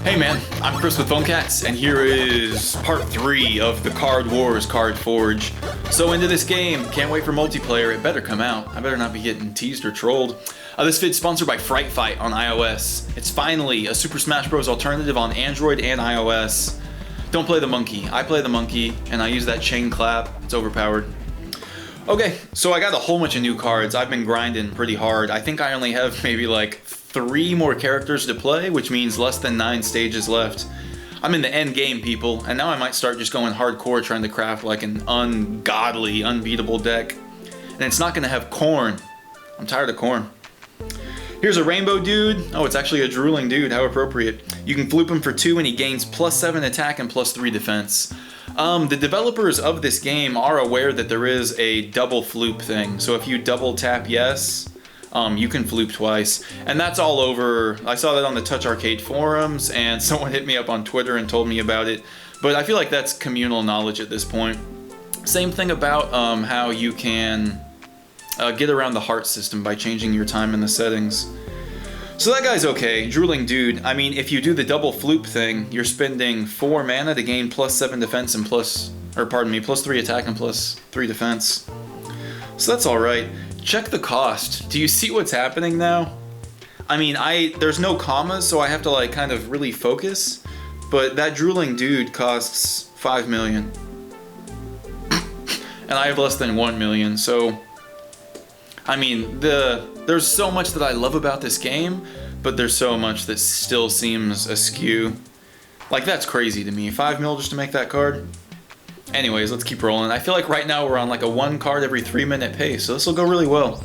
Hey man, I'm Chris with PhoneCats, and here is part 3 of the Card Wars Card Forge. So into this game, can't wait for multiplayer, it better come out. I better not be getting teased or trolled. This vid's sponsored by Fright Fight on iOS. It's finally a Super Smash Bros. Alternative on Android and iOS. Don't play the monkey, I play the monkey, and I use that chain clap, it's overpowered. Okay, so I got a whole bunch of new cards. I've been grinding pretty hard. I think I only have maybe like 3 more characters to play, which means less than 9 stages left. I'm in the end game, people, and now I might start just going hardcore trying to craft like an ungodly, unbeatable deck. And it's not gonna have corn. I'm tired of corn. Here's a rainbow dude. Oh, it's actually a drooling dude, how appropriate. You can floop him for 2 and he gains +7 attack and +3 defense. The developers of this game are aware that there is a double floop thing. So if you double tap yes, you can floop twice. And that's all over. I saw that on the Touch Arcade forums, and someone hit me up on Twitter and told me about it. But I feel like that's communal knowledge at this point. Same thing about how you can get around the heart system by changing your time in the settings. So that guy's okay, drooling dude. I mean, if you do the double floop thing, you're spending 4 mana to gain +7 defense and +3 attack and +3 defense. So that's alright. Check the cost. Do you see what's happening now? I mean, there's no commas, so I have to like kind of really focus, but that drooling dude costs 5 million. And I have less than 1 million, so I mean, there's so much that I love about this game, but there's so much that still seems askew. Like, that's crazy to me. 5 mil just to make that card? Anyways, let's keep rolling. I feel like right now we're on like a 1 card every 3-minute pace, so this will go really well.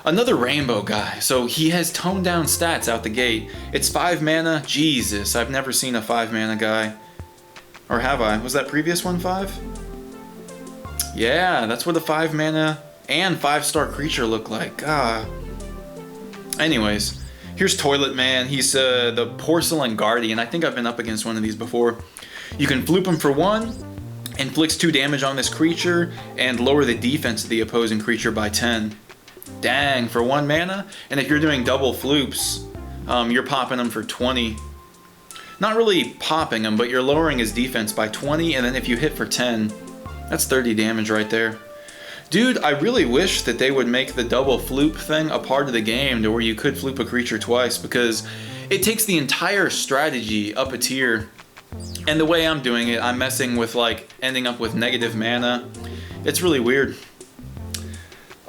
Another rainbow guy. So he has toned down stats out the gate. It's 5 mana. Jesus, I've never seen a 5 mana guy. Or have I? Was that previous one 5? Yeah, that's what the 5 mana and 5-star creature look like. Anyways, here's Toilet Man. He's the Porcelain Guardian. I think I've been up against one of these before. You can floop him for 1, inflicts 2 damage on this creature, and lower the defense of the opposing creature by 10. Dang, for 1 mana? And if you're doing double floops, you're popping him for 20. Not really popping him, but you're lowering his defense by 20, and then if you hit for 10, that's 30 damage right there. Dude, I really wish that they would make the double floop thing a part of the game to where you could floop a creature twice, because it takes the entire strategy up a tier. And the way I'm doing it, I'm messing with like ending up with negative mana. It's really weird.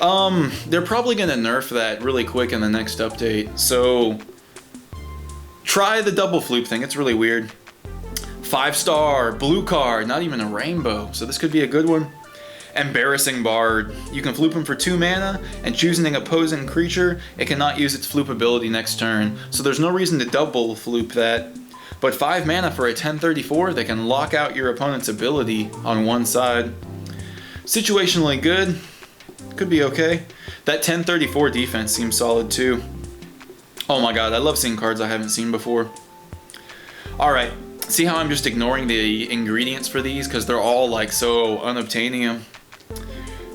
They're probably gonna nerf that really quick in the next update, so try the double floop thing, it's really weird. 5-star, blue card, not even a rainbow, so this could be a good one. Embarrassing Bard. You can floop him for 2 mana, and choosing an opposing creature, it cannot use its floop ability next turn, so there's no reason to double floop that. But 5 mana for a 1034 that can lock out your opponent's ability on one side. Situationally good, could be okay. That 1034 defense seems solid too. Oh my god, I love seeing cards I haven't seen before. Alright, see how I'm just ignoring the ingredients for these because they're all like so unobtainium.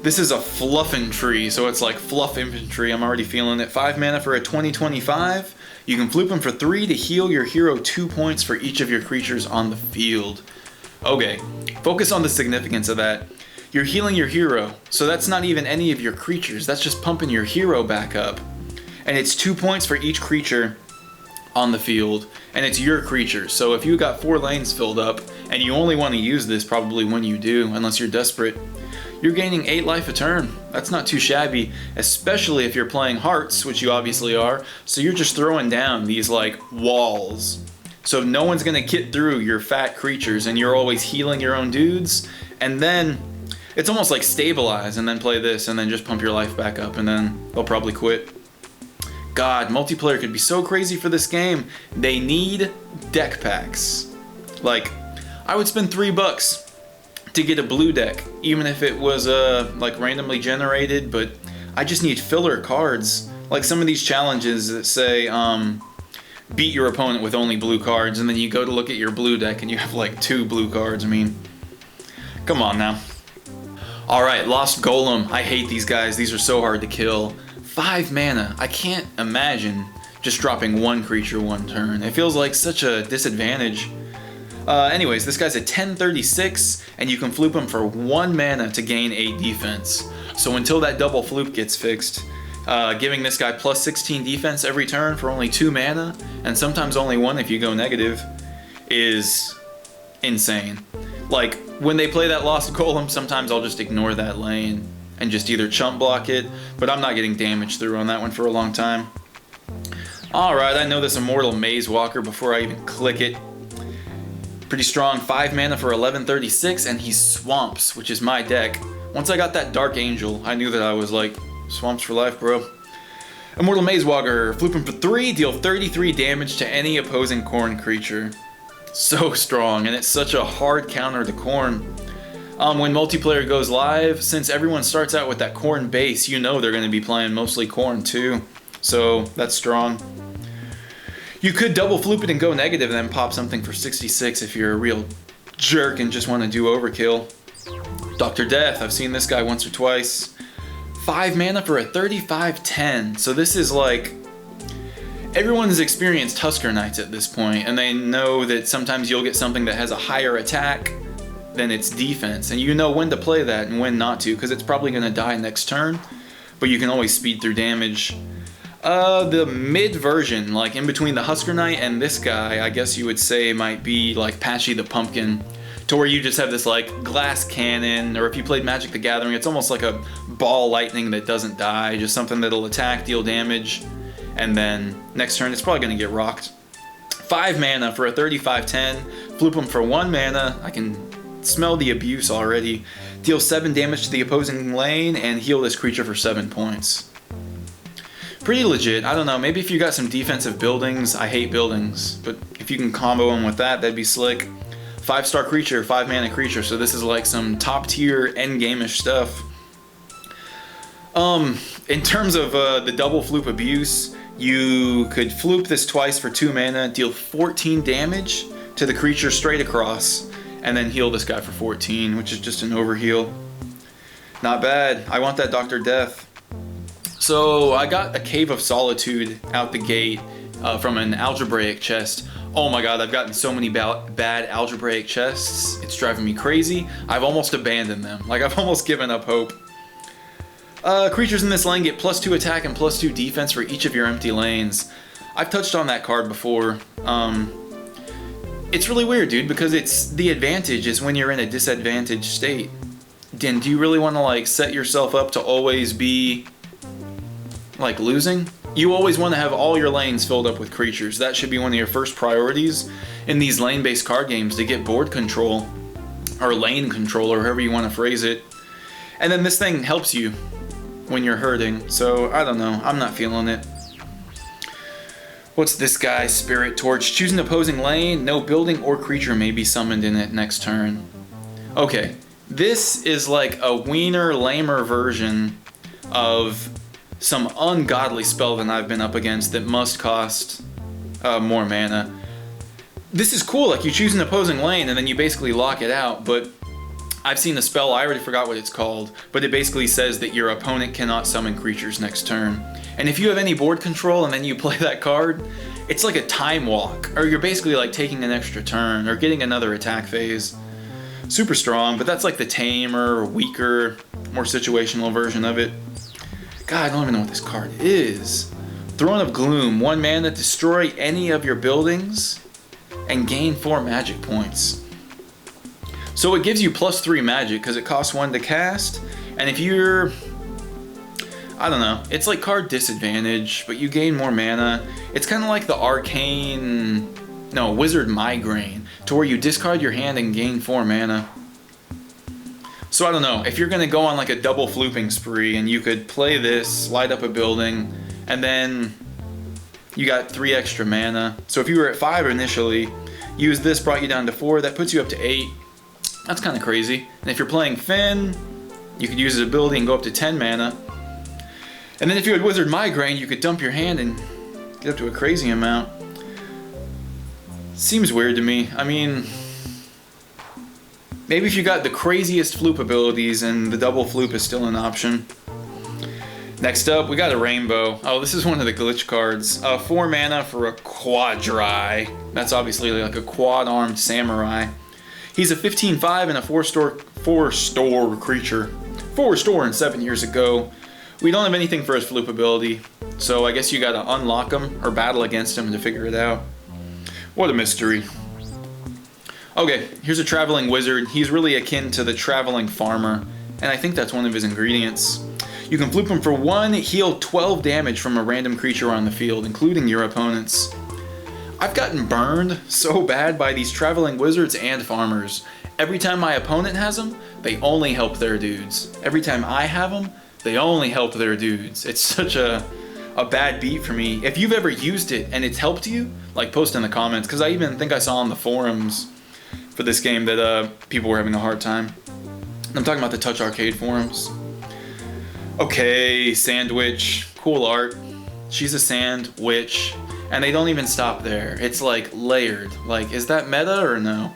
This is a fluff infantry, so it's like fluff infantry. I'm already feeling it. 5 mana for a 2025. You can floop him for 3 to heal your hero 2 points for each of your creatures on the field. Okay, focus on the significance of that. You're healing your hero, so that's not even any of your creatures. That's just pumping your hero back up. And it's 2 points for each creature on the field, and it's your creature. So if you got 4 lanes filled up, and you only want to use this probably when you do, unless you're desperate, you're gaining 8 life a turn. That's not too shabby, especially if you're playing hearts, which you obviously are, so you're just throwing down these like walls. So no one's gonna get through your fat creatures, and you're always healing your own dudes, and then it's almost like stabilize and then play this and then just pump your life back up, and then they'll probably quit. God, multiplayer could be so crazy for this game. They need deck packs. Like, I would spend $3 to get a blue deck, even if it was like randomly generated, but I just need filler cards. Like some of these challenges that say beat your opponent with only blue cards, and then you go to look at your blue deck and you have like 2 blue cards. I mean, come on now. Alright, Lost Golem. I hate these guys. These are so hard to kill. 5 mana. I can't imagine just dropping one creature one turn. It feels like such a disadvantage. Anyways, this guy's a 1036, and you can floop him for 1 mana to gain 8 defense. So until that double floop gets fixed, giving this guy plus 16 defense every turn for only 2 mana, and sometimes only 1 if you go negative, is insane. Like, when they play that Lost Golem, sometimes I'll just ignore that lane and just either chump block it, but I'm not getting damage through on that one for a long time. Alright, I know this Immortal Maze Walker before I even click it. Pretty strong, 5 mana for 1136, and he swamps, which is my deck. Once I got that Dark Angel, I knew that I was like, swamps for life, bro. Immortal Maze Walker, floop him for 3, deal 33 damage to any opposing Khorne creature. So strong, and it's such a hard counter to Khorne. When multiplayer goes live, since everyone starts out with that Khorne base, you know they're going to be playing mostly Khorne too. So that's strong. You could double floop it and go negative and then pop something for 66 if you're a real jerk and just want to do overkill. Dr. Death, I've seen this guy once or twice. 5 mana for a 35-10. So this is like, everyone's experienced Husker Knights at this point, and they know that sometimes you'll get something that has a higher attack than its defense, and you know when to play that and when not to, because it's probably going to die next turn, but you can always speed through damage. The mid version, like in between the Husker Knight and this guy, I guess you would say might be like Patchy the Pumpkin, to where you just have this like glass cannon, or if you played Magic the Gathering, it's almost like a ball lightning that doesn't die, just something that'll attack, deal damage, and then next turn it's probably going to get rocked. 5 mana for a 35-10, floop him for 1 mana, I can smell the abuse already, deal 7 damage to the opposing lane, and heal this creature for 7 points. Pretty legit. I don't know, maybe if you got some defensive buildings, I hate buildings, but if you can combo them with that, that'd be slick. 5-star creature, 5 mana creature, so this is like some top tier endgame-ish stuff. In terms of the double floop abuse, you could floop this twice for 2 mana, deal 14 damage to the creature straight across, and then heal this guy for 14, which is just an overheal. Not bad. I want that Dr. Death. So I got a Cave of Solitude out the gate from an algebraic chest. Oh my god, I've gotten so many bad algebraic chests. It's driving me crazy. I've almost abandoned them. Like, I've almost given up hope. Creatures in this lane get +2 attack and +2 defense for each of your empty lanes. I've touched on that card before. It's really weird, dude, because it's the advantage is when you're in a disadvantaged state. Then do you really want to like set yourself up to always be like losing? You always want to have all your lanes filled up with creatures. That should be one of your first priorities in these lane-based card games, to get board control or lane control, or however you want to phrase it. And then this thing helps you when you're hurting. So I don't know, I'm not feeling it. What's this guy? Spirit Torch. Choose an opposing lane. No building or creature may be summoned in it next turn. Okay, this is like a wiener, lamer version of some ungodly spell that I've been up against that must cost more mana. This is cool, like you choose an opposing lane and then you basically lock it out, but I've seen the spell, I already forgot what it's called, but it basically says that your opponent cannot summon creatures next turn. And if you have any board control and then you play that card, it's like a time walk, or you're basically like taking an extra turn or getting another attack phase. Super strong, but that's like the tamer, weaker, more situational version of it. God, I don't even know what this card is. Throne of Gloom, 1 mana, destroy any of your buildings and gain 4 magic points. So it gives you +3 magic because it costs 1 to cast, and if you're, I don't know, it's like card disadvantage, but you gain more mana. It's kind of like the Wizard Migraine, to where you discard your hand and gain 4 mana. So I don't know, if you're going to go on like a double flooping spree and you could play this, light up a building, and then you got 3 extra mana. So if you were at 5 initially, use this, brought you down to 4, that puts you up to 8. That's kind of crazy. And if you're playing Finn, you could use it as a building and go up to 10 mana. And then if you had Wizard Migraine, you could dump your hand and get up to a crazy amount. Seems weird to me. I mean, maybe if you got the craziest floop abilities and the double floop is still an option. Next up, we got a rainbow. Oh, this is one of the glitch cards. 4 mana for a quadri. That's obviously like a quad-armed samurai. He's a 15/5 and a 4-store creature. 4-store and 7 years ago. We don't have anything for his floop ability, so I guess you gotta unlock him or battle against him to figure it out. What a mystery. Okay, here's a traveling wizard. He's really akin to the traveling farmer, and I think that's one of his ingredients. You can floop him for 1, heal 12 damage from a random creature on the field, including your opponent's. I've gotten burned so bad by these traveling wizards and farmers. Every time my opponent has them, they only help their dudes. Every time I have them, they only help their dudes. It's such a bad beat for me. If you've ever used it and it's helped you, like post in the comments, because I even think I saw on the forums for this game that people were having a hard time. I'm talking about the Touch Arcade forums. Okay, Sandwich, cool art. She's a sandwich, and they don't even stop there. It's like layered. Like, is that meta or no?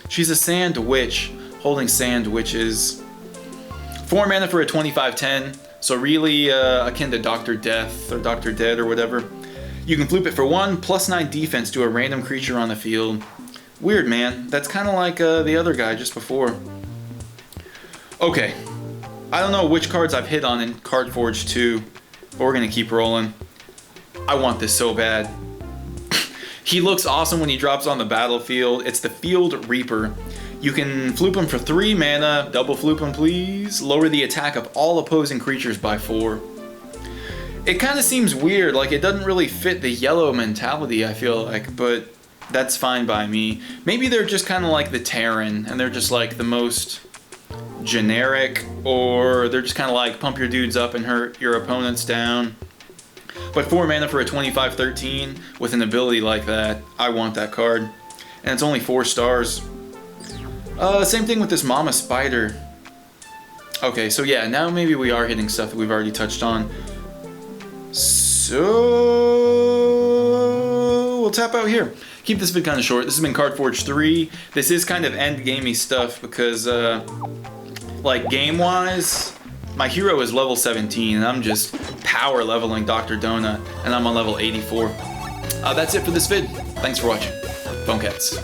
She's a sandwich holding sandwiches. 4 mana for a 25/10, so really akin to Dr. Death or Dr. Dead or whatever. You can floop it for 1, +9 defense to a random creature on the field. Weird, man. That's kind of like the other guy just before. Okay. I don't know which cards I've hit on in Card Forge 2, but we're going to keep rolling. I want this so bad. He looks awesome when he drops on the battlefield. It's the Field Reaper. You can floop him for 3 mana, double floop him please, lower the attack of all opposing creatures by 4. It kind of seems weird, like it doesn't really fit the yellow mentality, I feel like, but that's fine by me. Maybe they're just kind of like the Terran, and they're just like the most generic, or they're just kind of like pump your dudes up and hurt your opponents down. But 4 mana for a 25/13 with an ability like that, I want that card. And it's only 4 stars. Same thing with this Mama Spider. Okay, so yeah, now maybe we are hitting stuff that we've already touched on. So we'll tap out here. Keep this vid kind of short. This has been Card Forge 3. This is kind of end-gamey stuff because like game-wise, my hero is level 17 and I'm just power leveling Dr. Donut and I'm on level 84. That's it for this vid. Thanks for watching. Phone Cats.